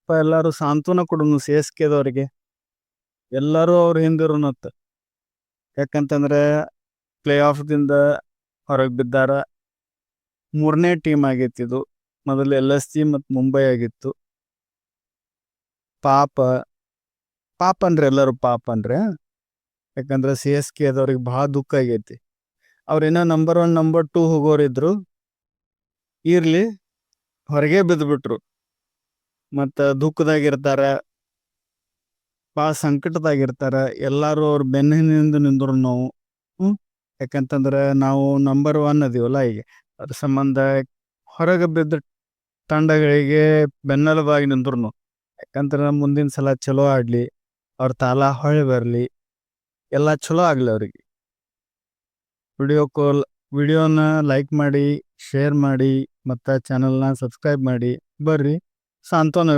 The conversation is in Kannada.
ಎಲ್ಲಾರು ಸಾಂತ್ವನ ಕೊಡುನು ಸಿ ಎಸ್ ಕೆದವ್ರಿಗೆ. ಎಲ್ಲರೂ ಅವ್ರ ಹಿಂದಿರುನತ್ತ. ಯಾಕಂತಂದ್ರೆ ಪ್ಲೇ ಆಫ್ದಿಂದ ಹೊರಗೆ ಬಿದ್ದಾರ. 3ನೇ ಟೀಮ್ ಆಗೈತಿ ಇದು. ಮೊದಲು LSG ಮತ್ತು ಮುಂಬೈ ಆಗಿತ್ತು. ಪಾಪ ಅಂದ್ರೆ ಎಲ್ಲರೂ ಪಾಪ ಅಂದ್ರೆ, ಯಾಕಂದ್ರೆ ಸಿ ಎಸ್ ಕೆ ಅದವ್ರಿಗೆ ಭಾಳ ದುಃಖ ಆಗೈತಿ. ಅವ್ರೇನೋ ನಂಬರ್ 1 ನಂಬರ್ 2 ಹೋಗೋರಿದ್ರು, ಇರ್ಲಿ ಹೊರಗೆ ಬಿದ್ದುಬಿಟ್ರು. ಮತ್ತು ದುಃಖದಾಗಿರ್ತಾರ, ಭಾಳ ಸಂಕಟದಾಗಿರ್ತಾರ. ಎಲ್ಲರೂ ಅವ್ರ ಬೆನ್ನಿನಿಂದ ನಿಂದ್ರು ನಾವು. ಯಾಕಂತಂದ್ರೆ ನಾವು ನಂಬರ್ 1 ಅದೀವಲ್ಲ ಈಗ. ಅದ್ರ ಸಂಬಂಧ ಹೊರಗೆ ಬಿದ್ದ ತಂಡಗಳಿಗೆ ಬೆನ್ನೆಲುಬಾಗಿ ನಿಂದ್ರು. ಯಾಕಂದ್ರೆ ಮುಂದಿನ ಸಲ ಚಲೋ ಆಡಲಿ, ಅವ್ರ ತಾಲ ಹೊಳೆ ಬರಲಿ, ಎಲ್ಲ ಚಲೋ ಆಗಲಿ ಅವ್ರಿಗೆ. ವಿಡಿಯೋನ ಲೈಕ್ ಮಾಡಿ, ಶೇರ್ ಮಾಡಿ, ಮತ್ತು ಚಾನಲ್ನ ಸಬ್ಸ್ಕ್ರೈಬ್ ಮಾಡಿ. ಬರ್ರಿ ಸಾಂತ್ವನ